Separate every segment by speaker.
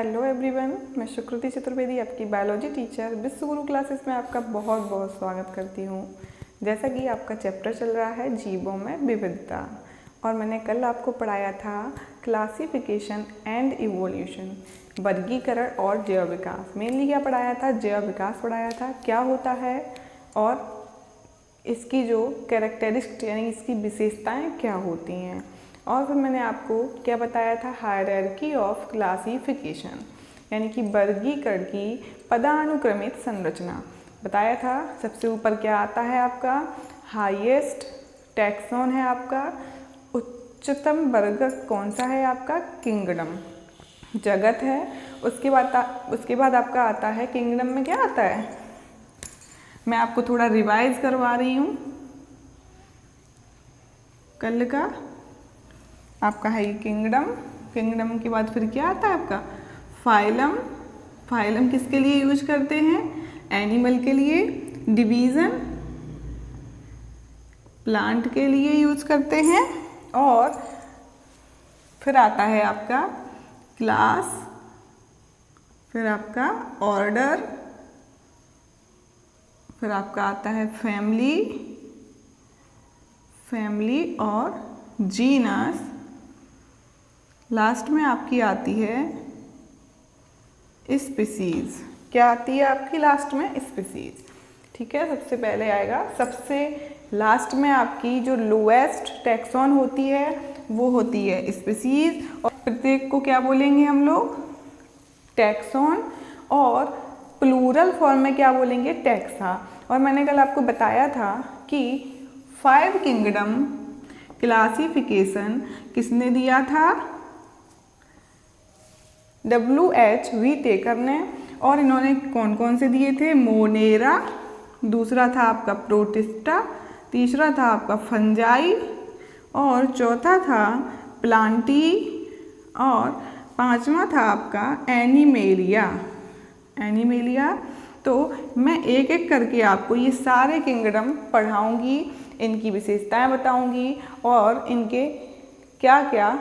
Speaker 1: Hello everyone, मैं सुकृति चतुर्वेदी आपकी biology teacher विश्वगुरु classes में आपका बहुत बहुत स्वागत करती हूँ। जैसा कि आपका चैप्टर चल रहा है जीवों में विविधता, और मैंने कल आपको पढ़ाया था क्लासिफिकेशन एंड इवोल्यूशन, वर्गीकरण और जैव विकास। मेनली क्या पढ़ाया था? जैव विकास पढ़ाया था, क्या होता है और इसकी जो कैरेक्टरिस्टिक यानी इसकी विशेषताएं क्या होती हैं। और फिर मैंने आपको क्या बताया था? हायरार्की ऑफ क्लासिफिकेशन यानी कि वर्गीकरण की पदानुक्रमित संरचना बताया था। सबसे ऊपर क्या आता है आपका? हाईएस्ट टैक्सॉन है आपका। उच्चतम वर्ग कौन सा है आपका? किंगडम, जगत है। उसके बाद आपका आता है किंगडम में क्या आता है? मैं आपको थोड़ा रिवाइज करवा रही हूँ। कल का आपका है ये किंगडम। किंगडम के बाद फिर क्या आता है आपका? फाइलम। फाइलम किसके लिए यूज करते हैं? एनिमल के लिए। डिवीजन प्लांट के लिए यूज करते हैं। और फिर आता है आपका क्लास, फिर आपका ऑर्डर, फिर आपका आता है फैमिली और जीनस। लास्ट में आपकी आती है स्पीसीज। क्या आती है आपकी लास्ट में? स्पीसीज। ठीक है, सबसे पहले आएगा, सबसे लास्ट में आपकी जो लोएस्ट टैक्सॉन होती है वो होती है स्पीसीज। और प्रत्येक को क्या बोलेंगे हम लोग? टैक्सॉन। और प्लूरल फॉर्म में क्या बोलेंगे? टैक्सा। और मैंने कल आपको बताया था कि 5 किंगडम क्लासिफिकेशन किसने दिया था? WH व्हीटेकर ने। और इन्होंने कौन कौन से दिए थे? मोनेरा, दूसरा था आपका प्रोटिस्टा, तीसरा था आपका फंजाई, और चौथा था प्लांटी, और पांचवा था आपका एनिमेलिया। तो मैं एक एक करके आपको ये सारे किंगडम पढ़ाऊंगी, इनकी विशेषताएं बताऊंगी और इनके क्या क्या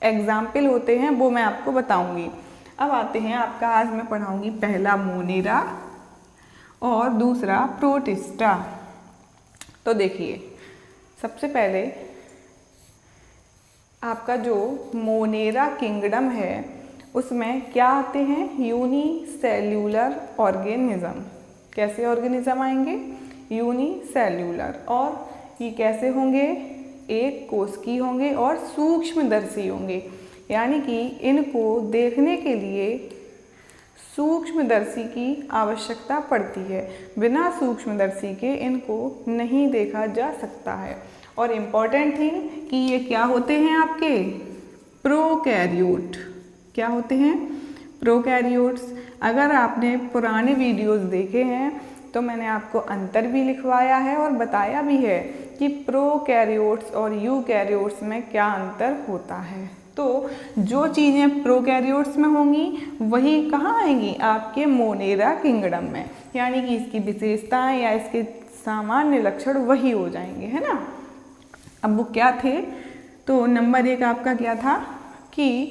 Speaker 1: एग्जाम्पल होते हैं वो मैं आपको बताऊंगी। अब आते हैं आपका, आज मैं पढ़ाऊंगी पहला मोनेरा और दूसरा प्रोटिस्टा। तो देखिए, सबसे पहले आपका जो मोनेरा किंगडम है उसमें क्या आते हैं? Unicellular organism. कैसे ऑर्गेनिज्म आएंगे? यूनिसेल्यूलर। और ये कैसे होंगे? एक कोशिकीय होंगे और सूक्ष्मदर्शी होंगे, यानी कि इनको देखने के लिए सूक्ष्मदर्शी की आवश्यकता पड़ती है। बिना सूक्ष्मदर्शी के इनको नहीं देखा जा सकता है। और इम्पॉर्टेंट थिंग कि ये क्या होते हैं आपके? प्रोकैरियोट। क्या होते हैं? प्रोकैरियोट्स। अगर आपने पुराने वीडियोस देखे हैं तो मैंने आपको अंतर भी लिखवाया है और बताया भी है कि प्रोकैरियोट्स और यूकैरियोट्स में क्या अंतर होता है। तो जो चीज़ें प्रोकैरियोट्स में होंगी वही कहाँ आएंगी? आपके मोनेरा किंगडम में, यानी कि इसकी विशेषताएं या इसके सामान्य लक्षण वही हो जाएंगे, है ना। अब वो क्या थे? तो नंबर 1 आपका क्या था कि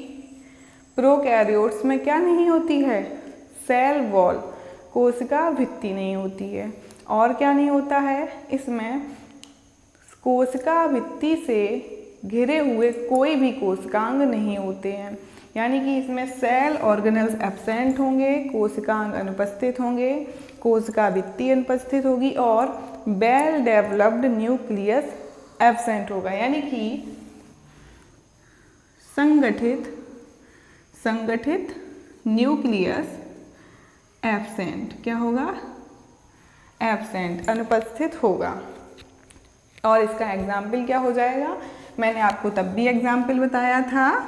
Speaker 1: प्रोकैरियोट्स में क्या नहीं होती है? सेल वॉल, कोशिका भित्ति नहीं होती है। और क्या नहीं होता है? इसमें कोशिका भित्ति से घिरे हुए कोई भी कोशिकांग नहीं होते हैं, यानी कि इसमें सेल ऑर्गेनेल्स एब्सेंट होंगे, कोशिकांग अनुपस्थित होंगे, कोशिका भित्ति अनुपस्थित होगी और वेल डेवलप्ड न्यूक्लियस एब्सेंट होगा, यानी कि संगठित न्यूक्लियस एब्सेंट। क्या होगा? एब्सेंट, अनुपस्थित होगा। और इसका एग्जाम्पल क्या हो जाएगा? मैंने आपको तब भी एग्जाम्पल बताया था,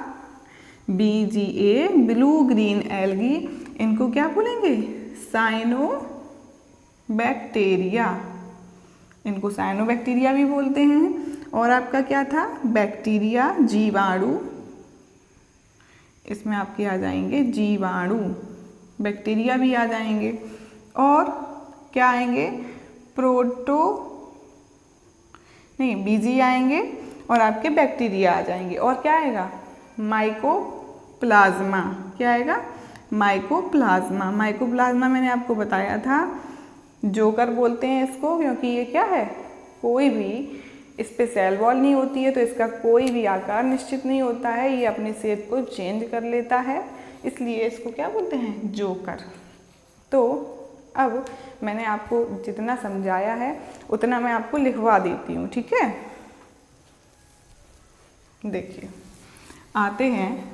Speaker 1: BGA ब्लू ग्रीन एल्गी। इनको क्या बोलेंगे? साइनोबैक्टीरिया। इनको साइनोबैक्टीरिया भी बोलते हैं। और आपका क्या था? बैक्टीरिया, जीवाणु। इसमें आपके आ जाएंगे जीवाणु, बैक्टीरिया भी आ जाएंगे। और क्या आएंगे? बीजी आएंगे और आपके बैक्टीरिया आ जाएंगे। और क्या आएगा? माइकोप्लाज्मा। क्या आएगा? माइकोप्लाज्मा। माइकोप्लाज्मा मैंने आपको बताया था, जोकर बोलते हैं इसको क्योंकि ये क्या है, कोई भी इस पे सेल वॉल नहीं होती है, तो इसका कोई भी आकार निश्चित नहीं होता है, ये अपने शेप को चेंज कर लेता है, इसलिए इसको क्या बोलते हैं? जोकर। तो अब मैंने आपको जितना समझाया है उतना मैं आपको लिखवा देती हूँ, ठीक है? देखिए, आते हैं,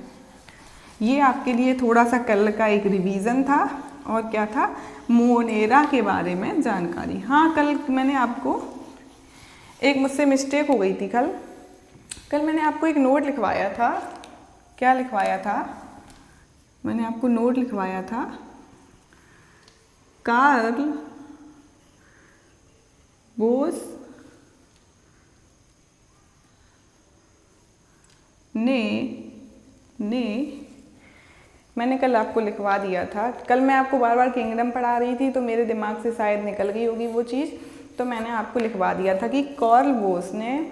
Speaker 1: ये आपके लिए थोड़ा सा कल का एक रिवीजन था, और क्या था? मोनेरा के बारे में जानकारी। हाँ, कल मैंने आपको एक मुझसे मिस्टेक हो गई थी। कल मैंने आपको एक नोट लिखवाया था। क्या लिखवाया था? मैंने आपको नोट लिखवाया था, कार्ल बोस ने मैंने कल आपको लिखवा दिया था। कल मैं आपको बार बार किंगडम पढ़ा रही थी, तो मेरे दिमाग से शायद निकल गई होगी वो चीज़, तो मैंने आपको लिखवा दिया था कि कार्ल बोस ने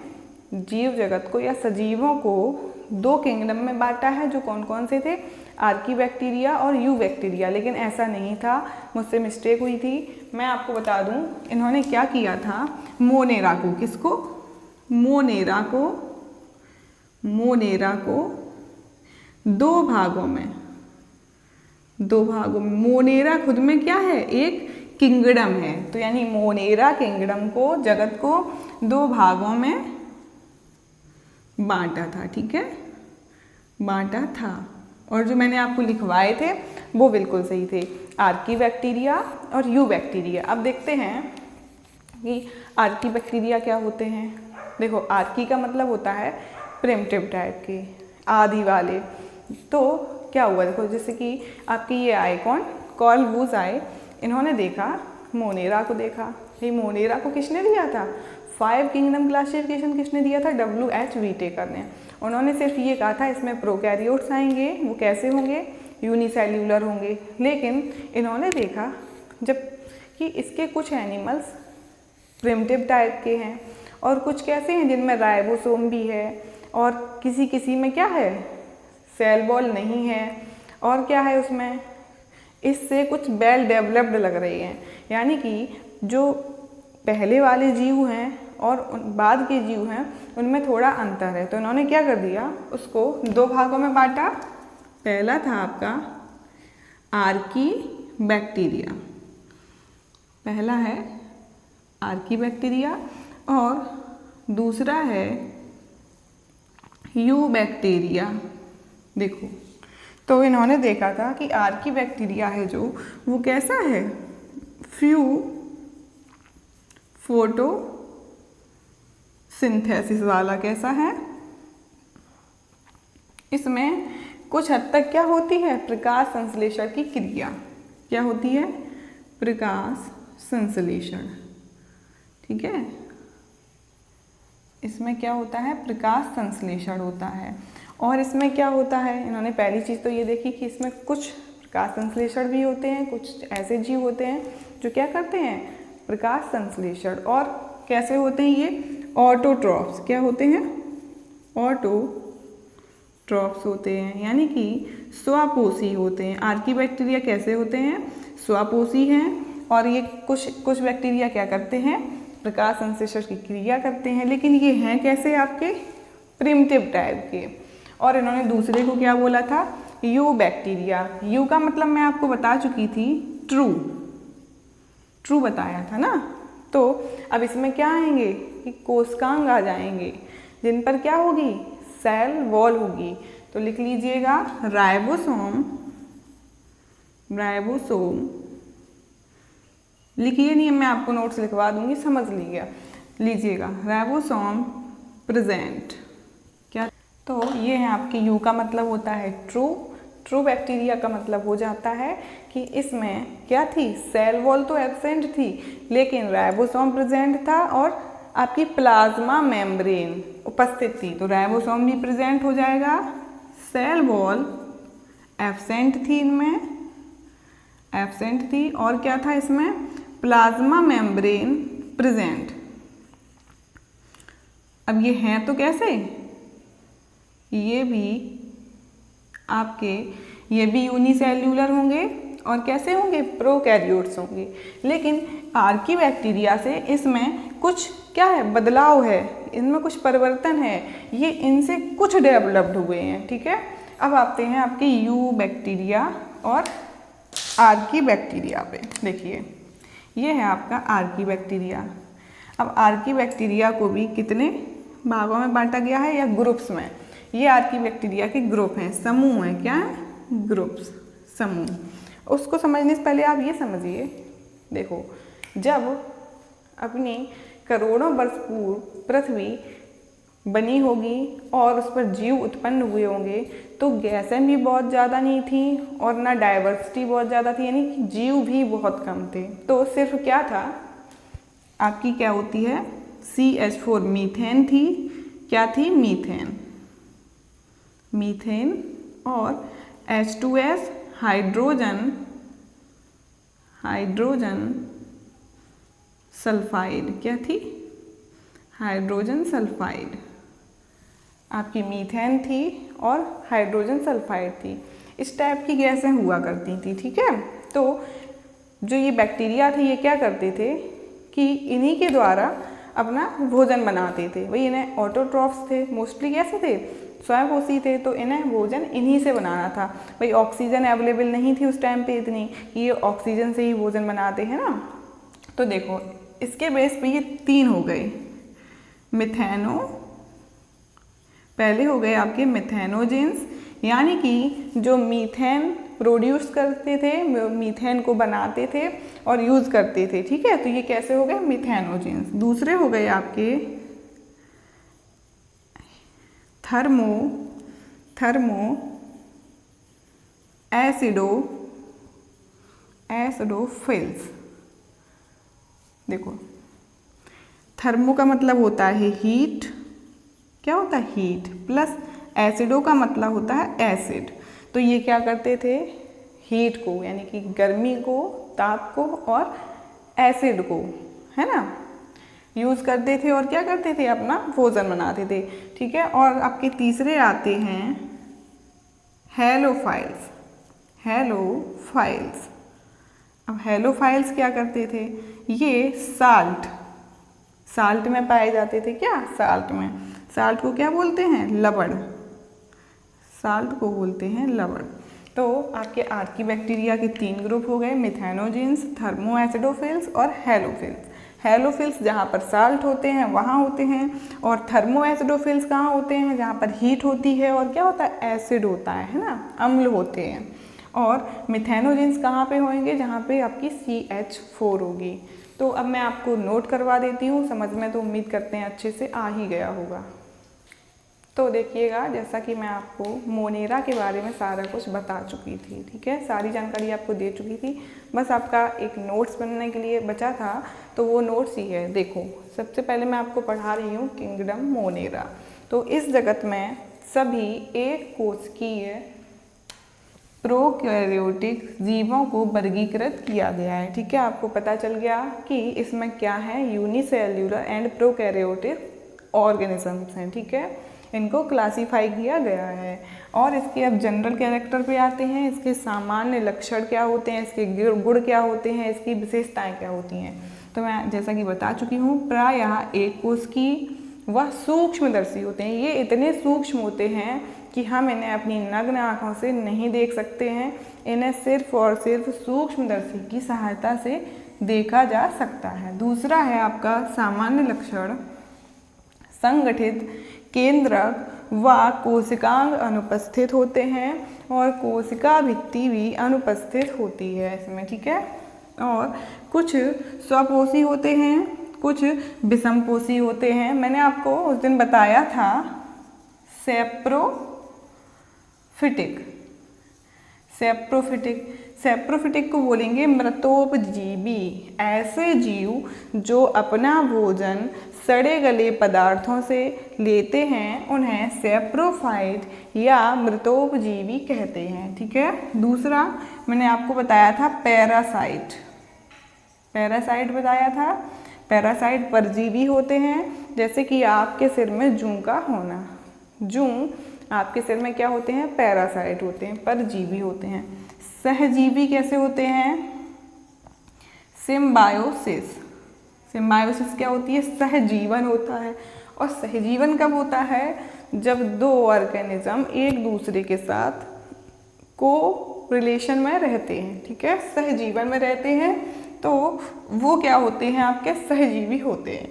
Speaker 1: जीव जगत को या सजीवों को 2 किंगडम में बांटा है, जो कौन कौन से थे? आर्कीबैक्टीरिया और यूबैक्टीरिया। लेकिन ऐसा नहीं था, मुझसे मिस्टेक हुई थी। मैं आपको बता दूं, इन्होंने क्या किया था? मोनेरा को, किसको? मोनेरा को 2 भागों में मोनेरा खुद में क्या है? एक किंगडम है। तो यानी मोनेरा किंगडम को, जगत को 2 भागों में बांटा था, ठीक है? बांटा था। और जो मैंने आपको लिखवाए थे वो बिल्कुल सही थे, आर्कीबैक्टीरिया और यूबैक्टीरिया। अब देखते हैं कि आर्कीबैक्टीरिया क्या होते हैं। देखो, आर्की का मतलब होता है प्रिमिटिव टाइप के, आदि वाले। तो क्या हुआ? देखो, जैसे कि आपकी ये आए कौन? कार्ल बोस आए, इन्होंने देखा, मोनेरा को देखा। ये मोनेरा को किसने दिया था? 5 किंगडम क्लासिफिकेशन किसने दिया था? W.H. व्हिटेकर ने। उन्होंने सिर्फ ये कहा था इसमें प्रोकैरियोट्स आएंगे, वो कैसे होंगे? यूनिसेल्यूलर होंगे। लेकिन इन्होंने देखा जब कि इसके कुछ एनिमल्स प्रिमिटिव टाइप के हैं और कुछ कैसे हैं जिनमें राइबोसोम भी है, और किसी में क्या है? सेल वॉल नहीं है, और क्या है उसमें? इससे कुछ वेल डेवलप्ड लग रही हैं। यानी कि जो पहले वाले जीव हैं और बाद के जीव हैं उनमें थोड़ा अंतर है। तो इन्होंने क्या कर दिया? उसको 2 भागों में बांटा। पहला था आपका आर्कीबैक्टीरिया, पहला है आर्कीबैक्टीरिया, और दूसरा है यूबैक्टीरिया। देखो, तो इन्होंने देखा था कि आर्कीबैक्टीरिया है जो, वो कैसा है? फोटोसिंथेसिस वाला। कैसा है? इसमें कुछ हद तक क्या होती है? प्रकाश संश्लेषण की क्रिया। क्या होती है? प्रकाश संश्लेषण, ठीक है? इसमें क्या होता है? प्रकाश संश्लेषण होता है। और इसमें क्या होता है? इन्होंने पहली चीज़ तो ये देखी कि इसमें कुछ प्रकाश संश्लेषण भी होते हैं, कुछ ऐसे जीव होते हैं जो क्या करते हैं? प्रकाश संश्लेषण। और कैसे होते हैं ये? ऑटोट्रॉप्स। क्या होते हैं? ऑटोट्रॉप्स होते हैं, यानी कि स्वापोषी होते हैं। आर्कीबैक्टीरिया कैसे होते हैं? स्वापोषी हैं। और ये कुछ बैक्टीरिया क्या करते हैं? प्रकाश संश्लेषण की क्रिया करते हैं। लेकिन ये हैं कैसे? आपके प्रिमिटिव टाइप के। और इन्होंने दूसरे को क्या बोला था? यूबैक्टीरिया। यू का मतलब मैं आपको बता चुकी थी, ट्रू बताया था ना। तो अब इसमें क्या आएंगे कि कोशिकांग आ जाएंगे, जिन पर क्या होगी? सेल वॉल होगी। तो लिख लीजिएगा राइबोसोम लिखिए, नहीं मैं आपको नोट्स लिखवा दूंगी, समझ लीजिएगा राइबोसोम प्रेजेंट। क्या? तो ये है आपकी यू का मतलब होता है ट्रू बैक्टीरिया का मतलब हो जाता है कि इसमें क्या थी? सेल वॉल तो एब्सेंट थी, लेकिन राइबोसोम प्रेजेंट था और आपकी प्लाज्मा मेम्ब्रेन उपस्थित थी। तो राइबोसोम भी प्रेजेंट हो जाएगा, सेल वॉल एब्सेंट थी, इनमें एब्सेंट थी, और क्या था इसमें? Plasma membrane present. अब ये हैं तो कैसे? ये भी आपके ये भी यूनिसेल्यूलर होंगे और कैसे होंगे, प्रोकैरियोट्स होंगे। लेकिन आर्कीबैक्टीरिया से इसमें कुछ क्या है, बदलाव है, इनमें कुछ परिवर्तन है, ये इनसे कुछ डेवलप्ड हुए हैं। ठीक है, अब आते हैं आपके यू बैक्टीरिया और आर्कीबैक्टीरिया पे। देखिए ये है आपका आर्कीबैक्टीरिया। अब आर्कीबैक्टीरिया को भी कितने भागों में बांटा गया है या ग्रुप्स में। ये आर्कीबैक्टीरिया के ग्रुप हैं, समूह हैं, क्या है, ग्रुप्स, समूह। उसको समझने से पहले आप ये समझिए, देखो जब अपनी करोड़ों वर्ष पूर्व पृथ्वी बनी होगी और उस पर जीव उत्पन्न हुए होंगे तो गैसें भी बहुत ज़्यादा नहीं थी और ना डाइवर्सिटी बहुत ज़्यादा थी, यानी कि जीव भी बहुत कम थे। तो सिर्फ क्या था आपकी, क्या होती है, CH4 मीथेन थी, क्या थी, मीथेन, मीथेन और H2S हाइड्रोजन, हाइड्रोजन सल्फाइड, क्या थी, हाइड्रोजन सल्फाइड। आपकी मीथेन थी और हाइड्रोजन सल्फाइड थी, इस टाइप की गैसें हुआ करती थी। ठीक है, तो जो ये बैक्टीरिया थे ये क्या करते थे कि इन्हीं के द्वारा अपना भोजन बनाते थे। वही इन्हें ऑटोट्रॉफ्स थे, मोस्टली कैसे थे, स्वयंपोषी थे, तो इन्हें भोजन इन्हीं से बनाना था। भाई ऑक्सीजन अवेलेबल नहीं थी उस टाइम पे इतनी कि ये ऑक्सीजन से ही भोजन बनाते हैं ना। तो देखो इसके बेस पे ये 3 हो गए, मिथेनो, पहले हो गए आपके मिथेनोजेंस, यानी कि जो मीथेन प्रोड्यूस करते थे, मीथेन को बनाते थे और यूज़ करते थे। ठीक है, तो ये कैसे हो गए, मिथेनोजेंस। दूसरे हो गए आपके थर्मो एसिडोफिल्स। देखो थर्मो का मतलब होता है हीट, क्या होता है, हीट, प्लस एसिडो का मतलब होता है एसिड। तो ये क्या करते थे, हीट को यानी कि गर्मी को, ताप को और एसिड को, है ना, यूज़ करते थे और क्या करते थे, अपना भोजन बनाते थे। ठीक है, और आपके तीसरे आते हैं हेलोफाइल्स, हेलोफाइल्स। अब हेलोफाइल्स क्या करते थे, ये साल्ट में पाए जाते थे, क्या, साल्ट में, साल्ट को क्या बोलते हैं, लवण, साल्ट को बोलते हैं लवण। तो आपके आर्कीबैक्टीरिया के 3 ग्रुप हो गए, मिथेनोजेंस, थर्मो एसिडोफिल्स और हेलोफिल्स। हेलोफिल्स जहाँ पर साल्ट होते हैं वहाँ होते हैं, और थर्मो एसिडोफिल्स कहाँ होते हैं, जहाँ पर हीट होती है और क्या होता है, एसिड होता है ना, अम्ल होते हैं। और मिथेनोजेंस कहाँ पे होंगे, जहाँ पे आपकी CH4 होगी। तो अब मैं आपको नोट करवा देती हूँ, समझ में तो उम्मीद करते हैं अच्छे से आ ही गया होगा। तो देखिएगा, जैसा कि मैं आपको मोनेरा के बारे में सारा कुछ बता चुकी थी। ठीक है, सारी जानकारी आपको दे चुकी थी, बस आपका एक नोट्स बनने के लिए बचा था, तो वो नोट्स ही है। देखो सबसे पहले मैं आपको पढ़ा रही हूँ किंगडम मोनेरा। तो इस जगत में सभी एक कोशिकीय प्रोकैरियोटिक जीवों को वर्गीकृत किया गया है। ठीक है, आपको पता चल गया कि इसमें क्या है, यूनिसेल्यूलर एंड प्रोकैरियोटिक ऑर्गेनिजम्स हैं। ठीक है, इनको क्लासीफाई किया गया है। और इसके अब जनरल कैरेक्टर पे आते हैं, इसके सामान्य लक्षण क्या होते हैं, इसके गुण क्या होते हैं, इसकी विशेषताएं क्या होती हैं। तो मैं जैसा कि बता चुकी हूँ, प्रायः एक कोशिकीय वह सूक्ष्मदर्शी होते हैं। ये इतने सूक्ष्म होते हैं कि हम इन्हें अपनी नग्न आँखों से नहीं देख सकते हैं, इन्हें सिर्फ और सिर्फ सूक्ष्मदर्शी की सहायता से देखा जा सकता है। दूसरा है आपका सामान्य लक्षण, संगठित केंद्रक व कोशिकांग अनुपस्थित होते हैं और कोशिका भित्ति भी अनुपस्थित होती है इसमें। ठीक है, और कुछ स्वपोषी होते हैं, कुछ विषमपोषी होते हैं। मैंने आपको उस दिन बताया था सेप्रोफिटिक को बोलेंगे मृतोपजीवी, ऐसे जीव जो अपना भोजन सड़े गले पदार्थों से लेते हैं उन्हें सेप्रोफाइट या मृतोपजीवी कहते हैं। ठीक है, दूसरा मैंने आपको बताया था पैरासाइट बताया था। पैरासाइट परजीवी होते हैं, जैसे कि आपके सिर में जूं का होना। जूं आपके सेल में क्या होते हैं, पैरासाइट होते हैं, परजीवी होते हैं। सहजीवी कैसे होते हैं, सिम्बायोसिस। सिम्बायोसिस क्या होती है, सहजीवन होता है। और सहजीवन कब होता है, जब दो ऑर्गेनिज्म एक दूसरे के साथ को रिलेशन में रहते हैं, ठीक है, सहजीवन में रहते हैं, तो वो क्या होते हैं, आपके सहजीवी होते हैं।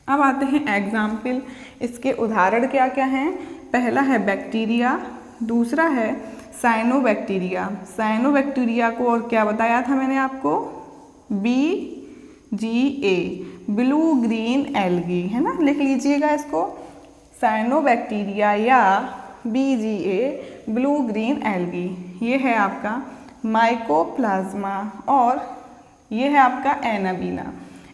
Speaker 1: अब आते हैं एग्जाम्पल, इसके उदाहरण क्या क्या हैं। पहला है बैक्टीरिया, दूसरा है साइनोबैक्टीरिया। साइनोबैक्टीरिया को और क्या बताया था मैंने आपको, BGA, ब्लू ग्रीन एल्गी, है ना, लिख लीजिएगा इसको। साइनोबैक्टीरिया या BGA, ब्लू ग्रीन एल्गी, ये है आपका माइकोप्लाज्मा और ये है आपका एनाबीना।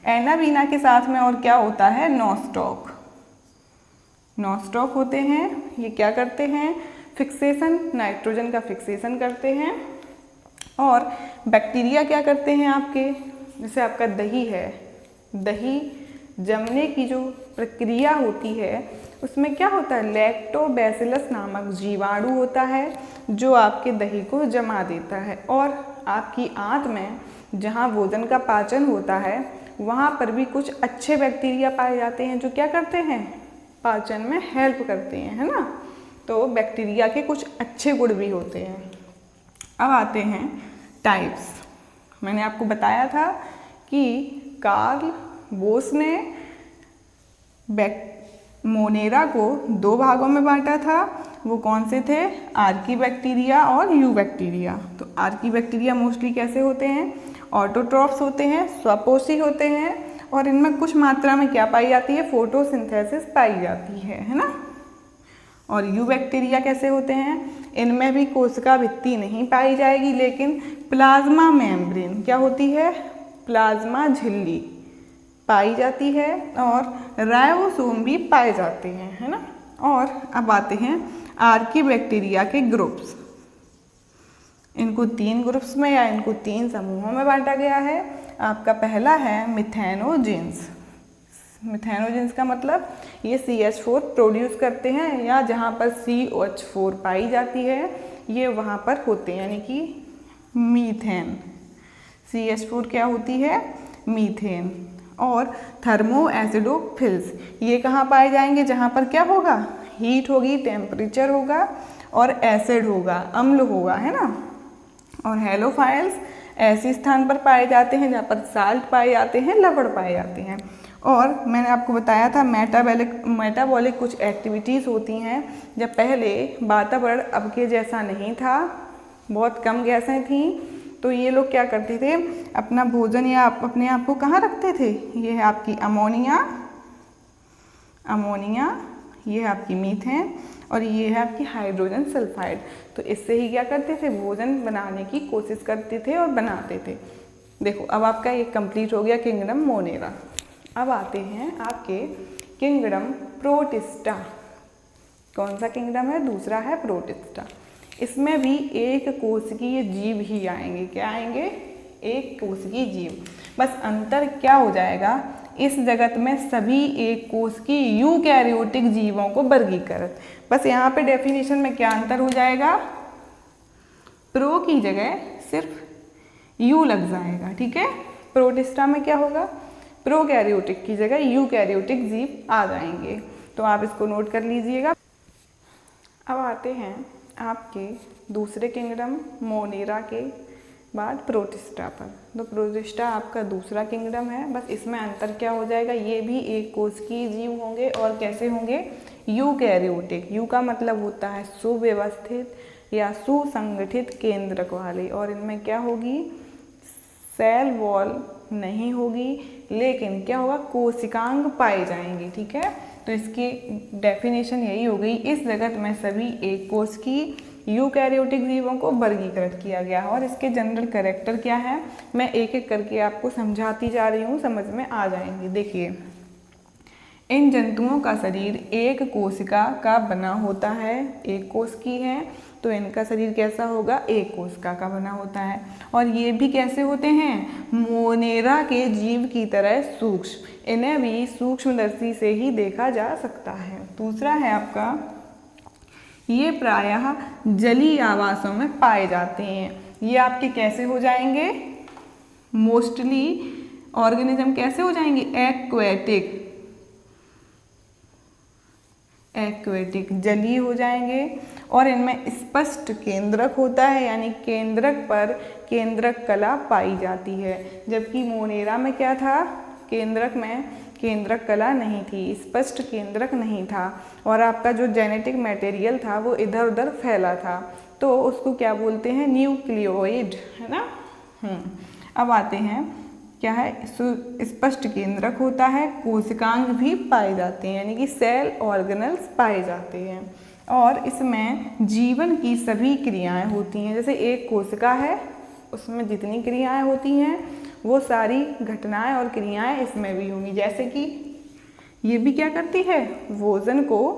Speaker 1: एनाबीना के साथ में और क्या होता है, नॉस्टॉक। नॉस्टॉक होते हैं, ये क्या करते हैं, फिक्सेशन, नाइट्रोजन का फिक्सेशन करते हैं। और बैक्टीरिया क्या करते हैं आपके, जैसे आपका दही है, दही जमने की जो प्रक्रिया होती है उसमें क्या होता है, लैक्टोबैसिलस नामक जीवाणु होता है जो आपके दही को जमा देता है। और आपकी आंत में जहाँ भोजन का पाचन होता है वहाँ पर भी कुछ अच्छे बैक्टीरिया पाए जाते हैं जो क्या करते हैं, पाचन में हेल्प करते हैं, है ना। तो बैक्टीरिया के कुछ अच्छे गुण भी होते हैं। अब आते हैं टाइप्स। मैंने आपको बताया था कि कार्ल बोस ने मोनेरा को दो भागों में बांटा था। वो कौन से थे, आर्की बैक्टीरिया और यू बैक्टीरिया। तो आर्की बैक्टीरिया मोस्टली कैसे होते हैं, ऑटोट्रॉफ्स होते हैं, स्वपोषी होते हैं और इनमें कुछ मात्रा में क्या पाई जाती है, फोटोसिंथेसिस पाई जाती है ना। और यू बैक्टीरिया कैसे होते हैं, इनमें भी कोशिका भित्ति नहीं पाई जाएगी लेकिन प्लाज्मा मेम्ब्रेन क्या होती है, प्लाज्मा झिल्ली पाई जाती है और राइबोसोम भी पाए जाते हैं, है ना। और अब आते हैं आर्की बैक्टीरिया के ग्रुप्स। इनको 3 ग्रुप्स में या इनको 3 समूहों में बांटा गया है। आपका पहला है मिथेनोजेंस। मिथेनोजेंस का मतलब ये CH4 प्रोड्यूस करते हैं या जहाँ पर CH4 पाई जाती है ये वहाँ पर होते हैं, यानी कि मीथेन। CH4 क्या होती है, मीथेन। और थर्मो एसिडोफिल्स, ये कहाँ पाए जाएंगे, जहाँ पर क्या होगा, हीट होगी, टेम्परेचर होगा और एसिड होगा, अम्ल होगा, है ना। और हेलोफाइल्स ऐसे स्थान पर पाए जाते हैं जहाँ पर साल्ट पाए जाते हैं, लवण पाए जाते हैं। और मैंने आपको बताया था मेटाबॉलिक कुछ एक्टिविटीज़ होती हैं। जब पहले वातावरण अब के जैसा नहीं था, बहुत कम गैसें थीं, तो ये लोग क्या करते थे, अपना भोजन या अपने आप को कहाँ रखते थे, ये है आपकी अमोनिया, ये है आपकी मीथेन और ये है आपकी हाइड्रोजन सल्फाइड। तो इससे ही क्या करते थे, भोजन बनाने की कोशिश करते थे और बनाते थे। देखो अब आपका ये कंप्लीट हो गया किंगडम मोनेरा। अब आते हैं आपके किंगडम प्रोटिस्टा। कौन सा किंगडम है, दूसरा है प्रोटिस्टा। इसमें भी एक कोशिकीय जीव ही आएंगे। क्या आएंगे, एक कोशिकीय जीव। बस अंतर क्या हो जाएगा, इस जगत में सभी एक कोशिकीय यूकैरियोटिक जीवों को वर्गीकृत। बस यहाँ पे डेफिनेशन में क्या अंतर हो जाएगा, प्रो की जगह सिर्फ यू लग जाएगा, ठीक है। प्रोटिस्टा में क्या होगा, प्रोकैरियोटिक की जगह यूकैरियोटिक जीव आ जाएंगे। तो आप इसको नोट कर लीजिएगा। अब आते हैं आपके दूसरे किंगडम मोनेरा के बाद प्रोटिस्टा पर। तो प्रोटिस्टा आपका दूसरा किंगडम है। बस इसमें अंतर क्या हो जाएगा, ये भी एक कोशिकीय जीव होंगे और कैसे होंगे, यूकैरियोटिक। यू का मतलब होता है सुव्यवस्थित या सुसंगठित केंद्रक वाले। और इनमें क्या होगी, सेल वॉल नहीं होगी लेकिन क्या होगा, कोशिकांग पाए जाएंगे, ठीक है। तो इसकी डेफिनेशन यही हो गई, इस जगत में सभी एक कोशिकीय यूकैरियोटिक जीवों को वर्गीकृत किया गया है। और इसके जनरल कैरेक्टर क्या है, मैं एक एक करके आपको समझाती जा रही हूँ, समझ में आ जाएंगे। देखिए, इन जंतुओं का शरीर एक कोशिका का बना होता है, एक कोश की है, तो इनका शरीर कैसा होगा, एक कोशिका का बना होता है। और ये भी कैसे होते हैं, मोनेरा के जीव की तरह सूक्ष्म, इन्हें भी सूक्ष्मदर्शी से ही देखा जा सकता है। दूसरा है आपका ये प्रायः जलीय आवासों में पाए जाते हैं। ये आपके कैसे हो जाएंगे? मोस्टली ऑर्गेनिज्म कैसे हो जाएंगे? एक्वेटिक जलीय हो जाएंगे। और इनमें स्पष्ट केंद्रक होता है, यानी केंद्रक पर केंद्रक कला पाई जाती है। जबकि मोनेरा में क्या था? केंद्रक में केंद्रक कला नहीं थी, स्पष्ट केंद्रक नहीं था, और आपका जो जेनेटिक मटेरियल था वो इधर उधर फैला था, तो उसको क्या बोलते हैं? न्यूक्लियोइड, है ना। अब आते हैं, क्या है? स्पष्ट केंद्रक होता है, कोशिकांग भी पाए जाते हैं, यानी कि सेल ऑर्गेनल्स पाए जाते हैं, और इसमें जीवन की सभी क्रियाएं होती हैं। जैसे एक कोशिका है, उसमें जितनी क्रियाएं होती हैं वो सारी घटनाएं और क्रियाएं इसमें भी होंगी। जैसे कि ये भी क्या करती है? भोजन को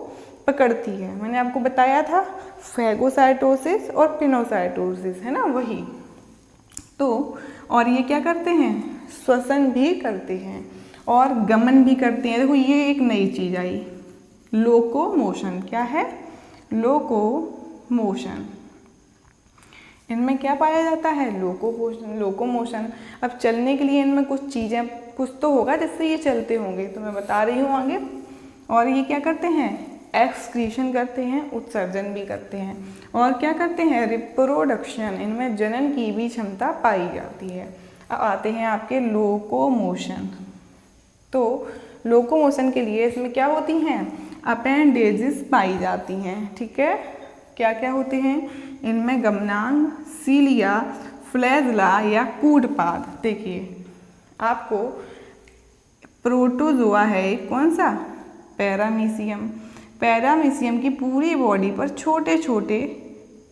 Speaker 1: पकड़ती है। मैंने आपको बताया था फैगोसाइटोसिस और पिनोसाइटोसिस, है ना, वही। तो और ये क्या करते हैं? श्वसन भी करते हैं और गमन भी करते हैं। देखो ये एक नई चीज आई, लोकोमोशन। क्या है? लोकोमोशन। इनमें क्या पाया जाता है? लोकोमोशन। अब चलने के लिए इनमें कुछ चीज़ें, कुछ तो होगा जिससे ये चलते होंगे, तो मैं बता रही हूँ आगे। और ये क्या करते हैं? एक्सक्रीशन करते हैं, उत्सर्जन भी करते हैं, और क्या करते हैं? रिप्रोडक्शन। इनमें जनन की भी क्षमता पाई जाती है। अब आते हैं आपके लोकोमोशन। तो लोकोमोशन के लिए इसमें क्या होती हैं? अपेंडेजेस पाई जाती हैं, ठीक है। क्या क्या होते हैं इनमें? गमनांग, सीलिया, फ्लैजला या कूटपाद। देखिए आपको प्रोटोजोआ है एक, कौन सा? पैरामीशियम। पैरामीशियम की पूरी बॉडी पर छोटे छोटे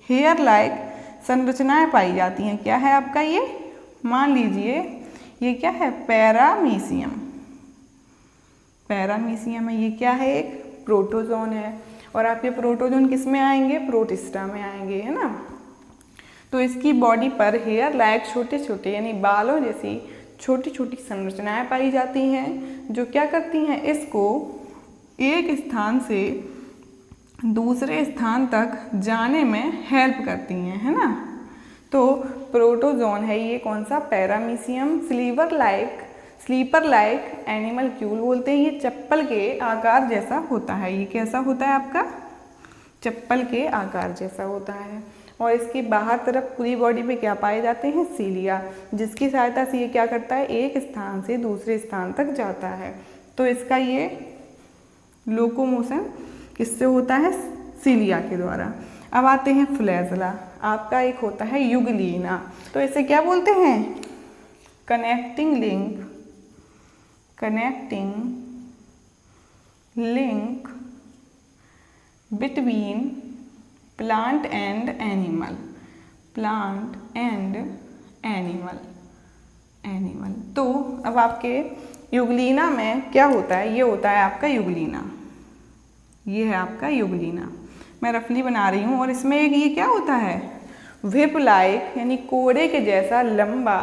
Speaker 1: हेयर लाइक संरचनाएं पाई जाती हैं। क्या है आपका ये? मान लीजिए ये क्या है? पैरामीशियम। पैरामीशियम है, ये क्या है? एक प्रोटोजोन है। और आपके प्रोटोजोन किस में आएंगे? प्रोटिस्टा में आएंगे, है ना। तो इसकी बॉडी पर हेयर लाइक छोटे छोटे, यानी बालों जैसी छोटी छोटी संरचनाएं पाई जाती हैं, जो क्या करती हैं? इसको एक स्थान से दूसरे स्थान तक जाने में हेल्प करती हैं, है ना। तो प्रोटोजोन है ये कौन सा? पैरामीशियम। स्लीपर लाइक एनिमलक्यूल बोलते हैं। ये चप्पल के आकार जैसा होता है। ये कैसा होता है आपका? चप्पल के आकार जैसा होता है। और इसकी बाहर तरफ पूरी बॉडी पे क्या पाए जाते हैं? सीलिया, जिसकी सहायता से ये क्या करता है? एक स्थान से दूसरे स्थान तक जाता है। तो इसका ये लोकोमोशन किससे होता है? सीलिया के द्वारा। अब आते हैं फ्लैजला। आपका एक होता है युगलीना। तो इसे क्या बोलते हैं? Connecting link between plant and animal. तो अब आपके युगलीना में क्या होता है? ये होता है आपका युगलीना। ये है आपका युगलीना, मैं रफली बना रही हूँ। और इसमें एक ये क्या होता है? व्हिप लाइक, यानी कोड़े के जैसा लंबा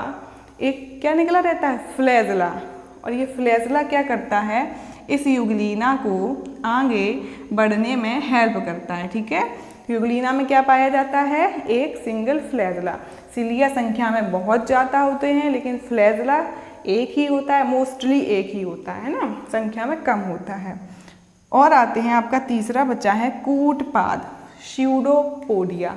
Speaker 1: एक क्या निकला रहता है? फ्लैजला। और ये फ्लैजला क्या करता है? इस युगलीना को आगे बढ़ने में हेल्प करता है, ठीक है। युगलीना में क्या पाया जाता है? एक सिंगल फ्लैजला। सिलिया संख्या में बहुत ज़्यादा होते हैं, लेकिन फ्लैजला एक ही होता है, मोस्टली एक ही होता है ना, संख्या में कम होता है। और आते हैं आपका तीसरा बचा है कूटपाद, स्यूडोपोडिया।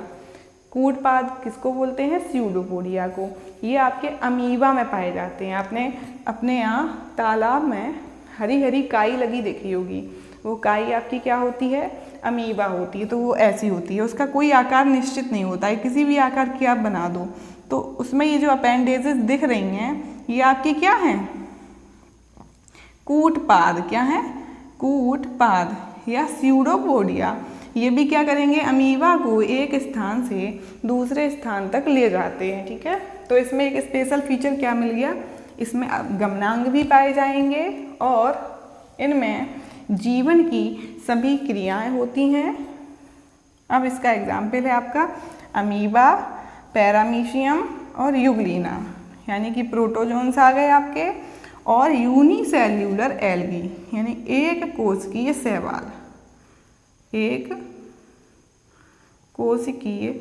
Speaker 1: कूटपाद किसको बोलते हैं? स्यूडोपोडिया को। ये आपके अमीबा में पाए जाते हैं। आपने अपने यहाँ तालाब में हरी हरी काई लगी देखी होगी, वो काई आपकी क्या होती है? अमीबा होती है। तो वो ऐसी होती है, उसका कोई आकार निश्चित नहीं होता है, किसी भी आकार की आप बना दो। तो उसमें ये जो अपेंडेजेस दिख रही हैं ये आपकी क्या हैं? कूटपाद। क्या है? कूटपाद या स्यूडोपोडिया। ये भी क्या करेंगे? अमीबा को एक स्थान से दूसरे स्थान तक ले जाते हैं, ठीक है। तो इसमें एक स्पेशल फीचर क्या मिल गया? इसमें गमनांग भी पाए जाएंगे और इनमें जीवन की सभी क्रियाएं होती हैं। अब इसका एग्जाम्पल है आपका अमीबा, पैरामीशियम और युगलीना, यानी कि प्रोटोजोन्स आ गए आपके। और यूनिसेल्यूलर एल्गी, यानी एक कोष की ये शैवाल, एक कोशिकीय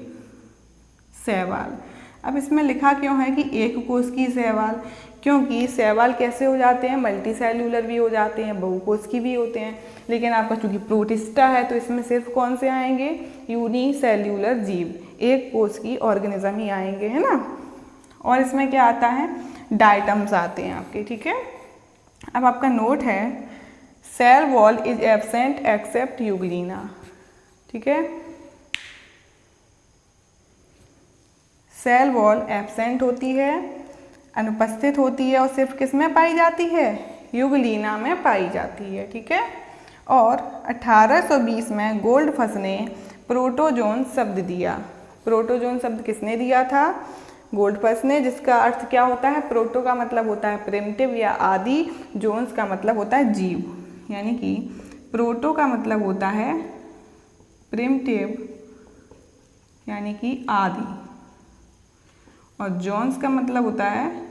Speaker 1: शैवाल। अब इसमें लिखा क्यों है कि एक कोशिकीय शैवाल? क्योंकि शैवाल कैसे हो जाते हैं, मल्टी सेल्यूलर भी हो जाते हैं, बहुकोशिकीय भी होते हैं, लेकिन आपका चूंकि प्रोटिस्टा है तो इसमें सिर्फ कौन से आएंगे, यूनिसेल्यूलर जीव, एक कोशिकीय ऑर्गेनिज्म ही आएंगे, है ना। और इसमें क्या आता है, डायटम्स आते हैं आपके, ठीक है। अब आपका नोट है cell wall is absent except euglena, ठीक है। सेल वॉल एब्सेंट होती है, अनुपस्थित होती है और सिर्फ किस में पाई जाती है, यूग्लिना में पाई जाती है, ठीक है। और 1820 में गोल्डफस ने प्रोटोजोन शब्द दिया। प्रोटोजोन शब्द किसने दिया था, गोल्डफस ने, जिसका अर्थ क्या होता है, प्रोटो का मतलब होता है प्रिमिटिव या आदि, जोन्स का मतलब होता है जीव, यानी कि प्रोटो का मतलब होता है प्रिमिटिव यानी कि आदि, और जोन्स का मतलब होता है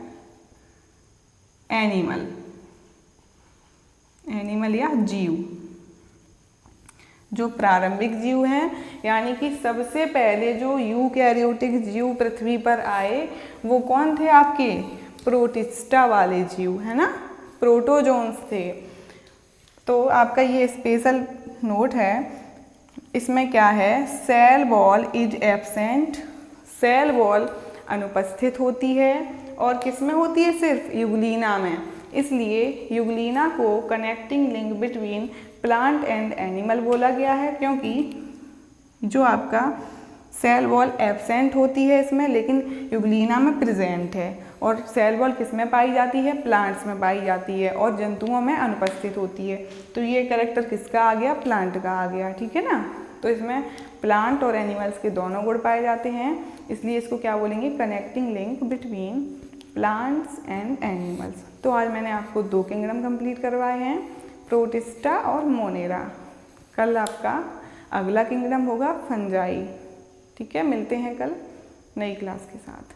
Speaker 1: एनिमल, एनिमल या जीव। जो प्रारंभिक जीव हैं, यानी कि सबसे पहले जो यूकैरियोटिक जीव पृथ्वी पर आए वो कौन थे आपके, प्रोटिस्टा वाले जीव, है ना, प्रोटोजोन्स थे। तो आपका ये स्पेशल नोट है, इसमें क्या है, cell wall is absent, cell wall अनुपस्थित होती है और किस में होती है, सिर्फ यूग्लिना में, इसलिए यूग्लिना को connecting link between plant and animal बोला गया है, क्योंकि जो आपका सेल वॉल एब्सेंट होती है इसमें, लेकिन यूग्लिना में प्रेजेंट है, और सेल वॉल किस में पाई जाती है, प्लांट्स में पाई जाती है, और जंतुओं में अनुपस्थित होती है। तो ये कैरेक्टर किसका आ गया, प्लांट का आ गया, ठीक है ना। तो इसमें प्लांट और एनिमल्स के दोनों गुण पाए जाते हैं, इसलिए इसको क्या बोलेंगे, connecting link between plants and animals. तो आज मैंने आपको 2 किंगडम कंप्लीट करवाए हैं, प्रोटिस्टा और मोनेरा। कल आपका अगला किंगडम होगा फंजाई, ठीक है। मिलते हैं कल नई क्लास के साथ।